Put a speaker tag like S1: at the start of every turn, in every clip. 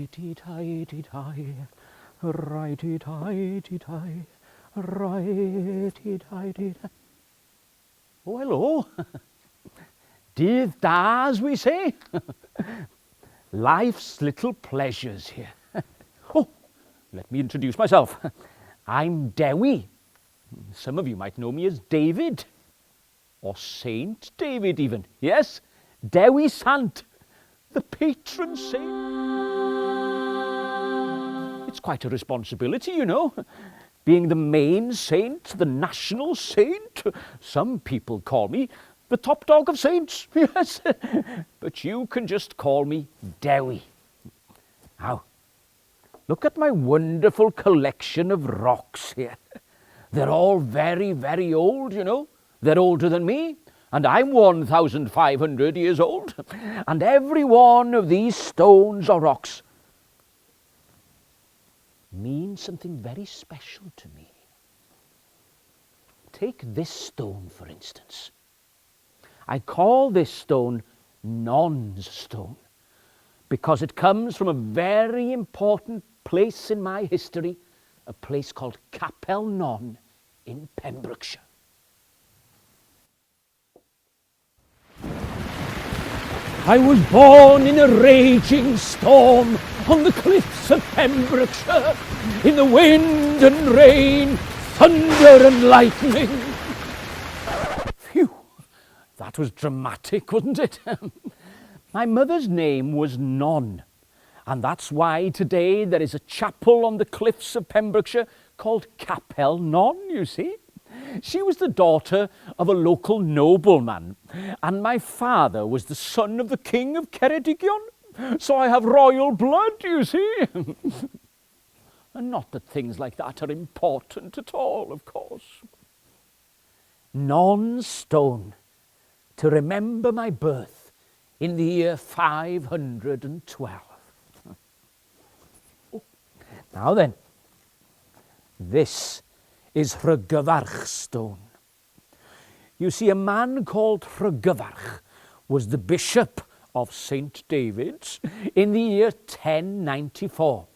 S1: righty-tighty-tie, righty-tighty-tie, righty-tighty-tie. Oh, hello. Dydd da, as we say. Life's little pleasures here. Oh, let me introduce myself. I'm Dewi. Some of you might know me as David, or Saint David even. Yes, Dewi Sant, the patron saint. It's quite a responsibility, you know, being the main saint, the national saint. Some people call me the top dog of saints, yes, but you can just call me Dewi. Now, look at my wonderful collection of rocks here. They're all very, very old, you know. They're older than me, and I'm 1,500 years old. And every one of these stones or rocks means something very special to me. Take this stone, for instance. I call this stone Non's stone because it comes from a very important place in my history, a place called Capel Non in Pembrokeshire. I was born in a raging storm on the cliffs of Pembrokeshire, in the wind and rain, thunder and lightning. Phew, that was dramatic, wasn't it? My mother's name was Non, and that's why today there is a chapel on the cliffs of Pembrokeshire called Capel Non, you see. She was the daughter of a local nobleman, and my father was the son of the King of Ceredigion, so I have royal blood, you see. And not that things like that are important at all, of course. Non's stone, to remember my birth in the year 512. Now then, this is Rhygyfarch stone. You see, a man called Rhygyfarch was the bishop of St. David's in the year 1094.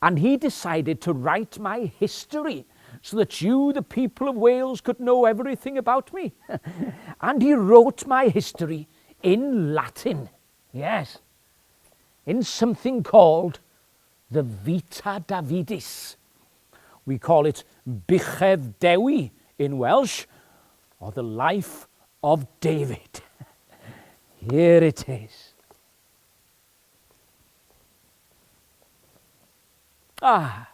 S1: And he decided to write my history so that you, the people of Wales, could know everything about me. And he wrote my history in Latin, yes, in something called the Vita Davidis. We call it Bychedd Dewi in Welsh, or the life of David. Here it is. Hen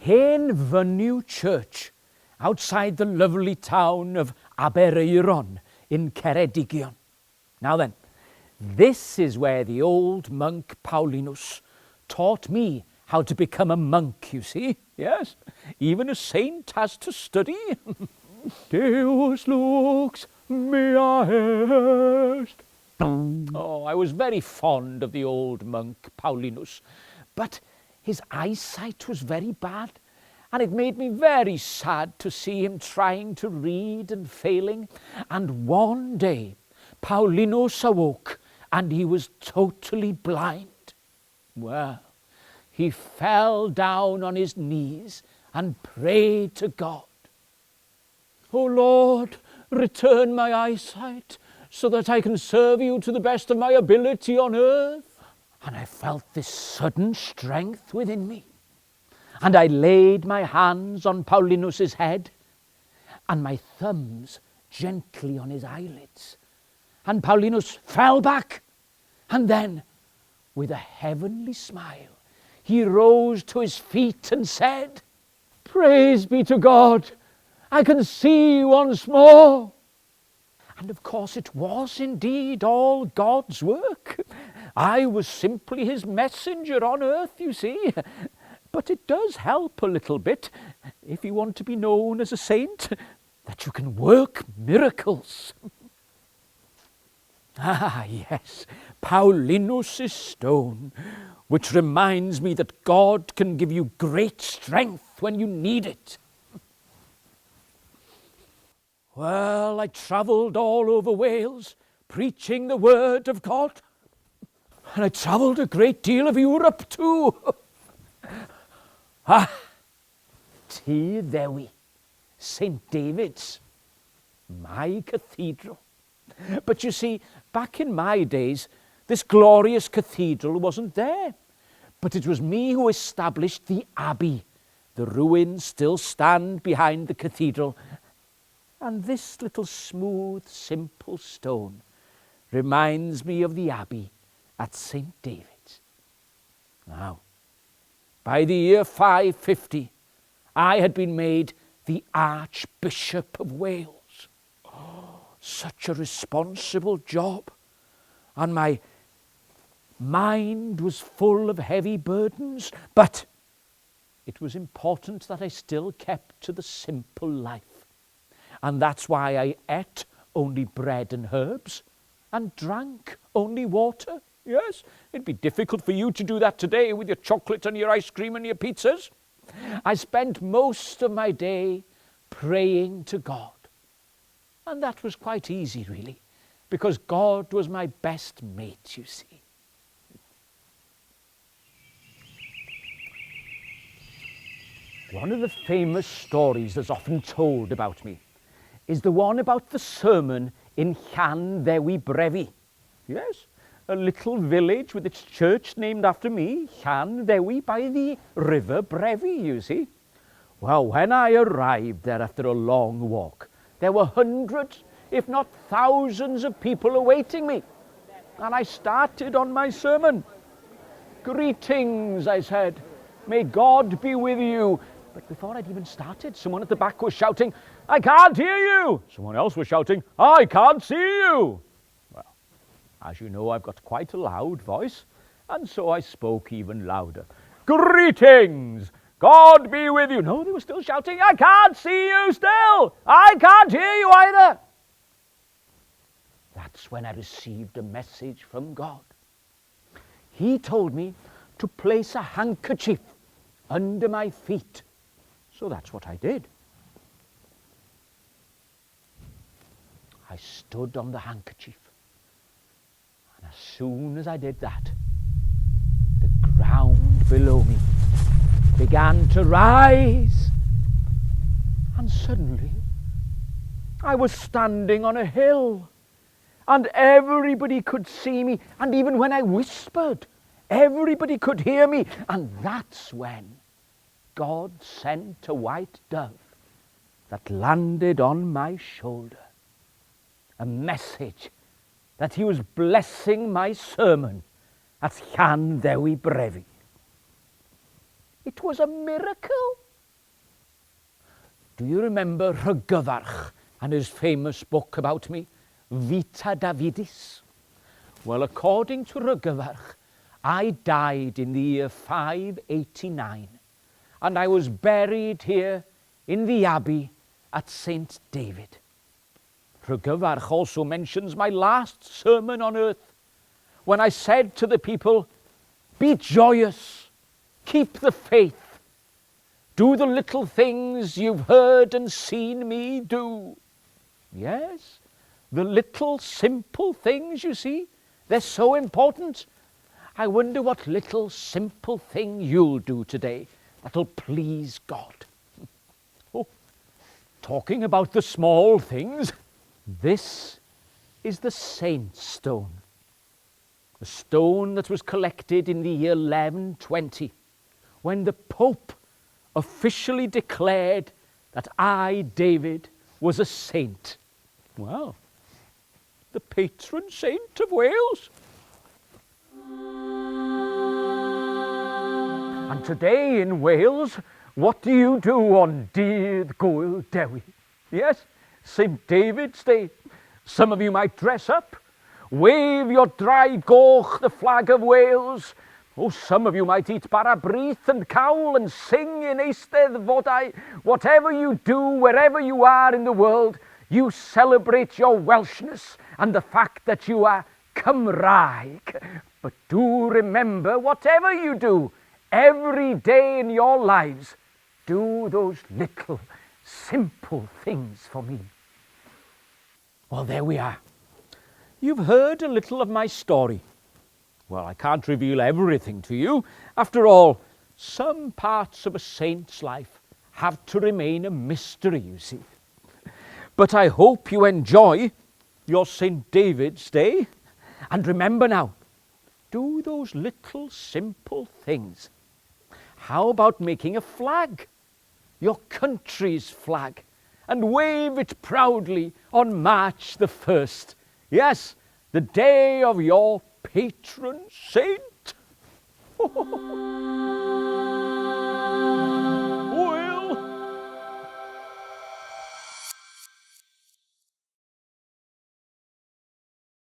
S1: Fynyw Church, outside the lovely town of Aberaeron in Ceredigion. Now then, this is where the old monk Paulinus taught me how to become a monk, you see. Yes, even a saint has to study. Deus lux mea est. Oh, I was very fond of the old monk Paulinus, but his eyesight was very bad, and it made me very sad to see him trying to read and failing. And one day, Paulinus awoke, and he was totally blind. Well, he fell down on his knees and prayed to God. "O Lord, return my eyesight so that I can serve you to the best of my ability on earth." And I felt this sudden strength within me. And I laid my hands on Paulinus's head and my thumbs gently on his eyelids. And Paulinus fell back. And then, with a heavenly smile, he rose to his feet and said, "Praise be to God, I can see once more." And of course it was indeed all God's work. I was simply his messenger on earth, you see. But it does help a little bit, if you want to be known as a saint, that you can work miracles. Ah, yes, Paulinus' stone, which reminds me that God can give you great strength when you need it. Well, I travelled all over Wales, preaching the word of God. And I travelled a great deal of Europe too. Tŷ Ddewi, St. David's, my cathedral. But you see, back in my days, this glorious cathedral wasn't there. But it was me who established the abbey. The ruins still stand behind the cathedral. And this little smooth, simple stone reminds me of the abbey at St. David's. Now, by the year 550, I had been made the Archbishop of Wales. Oh, such a responsible job. And my mind was full of heavy burdens, but it was important that I still kept to the simple life. And that's why I ate only bread and herbs and drank only water. Yes, it'd be difficult for you to do that today with your chocolate and your ice cream and your pizzas. I spent most of my day praying to God. And that was quite easy, really, because God was my best mate, you see. One of the famous stories that's often told about me is the one about the sermon in Llan Ddewi Brefi. Yes, a little village with its church named after me, Llan Ddewi, by the river Brefi, you see. Well, when I arrived there after a long walk, there were hundreds, if not thousands of people awaiting me. And I started on my sermon. Greetings, I said. May God be with you. But before I'd even started, someone at the back was shouting, I can't hear you. Someone else was shouting, I can't see you. Well, as you know, I've got quite a loud voice, and so I spoke even louder. Greetings, God be with you. No, they were still shouting, I can't see you still. I can't hear you either. That's when I received a message from God. He told me to place a handkerchief under my feet. So that's what I did. I stood on the handkerchief. And as soon as I did that, the ground below me began to rise. And suddenly, I was standing on a hill. And everybody could see me. And even when I whispered, everybody could hear me. And that's when God sent a white dove that landed on my shoulder. A message that he was blessing my sermon at Llan Ddewi Brefi. It was a miracle. Do you remember Rhygyfarch and his famous book about me, Vita Davidis? Well, according to Rhygyfarch, I died in the year 589. And I was buried here in the abbey at St. David. Rhygyfarch also mentions my last sermon on earth, when I said to the people, be joyous, keep the faith, do the little things you've heard and seen me do. Yes, the little simple things, you see, they're so important. I wonder what little simple thing you'll do today that'll please God. Oh, talking about the small things, this is the Saint's Stone. The stone that was collected in the year 1120, when the Pope officially declared that I, David, was a saint. Well, the patron saint of Wales. And today in Wales, what do you do on Dydd Gŵyl Dewi? Yes, St. David's Day. Some of you might dress up, wave your draig goch, the flag of Wales. Oh, some of you might eat bara brith and cawl and sing in Eisteddfodau. Whatever you do, wherever you are in the world, you celebrate your Welshness and the fact that you are Cymraeg. But do remember, whatever you do, every day in your lives, do those little, simple things for me. Well, there we are. You've heard a little of my story. Well, I can't reveal everything to you. After all, some parts of a saint's life have to remain a mystery, you see. But I hope you enjoy your St. David's Day. And remember now, do those little simple things. How about making a flag, your country's flag, and wave it proudly on March the 1st? Yes, the day of your patron saint.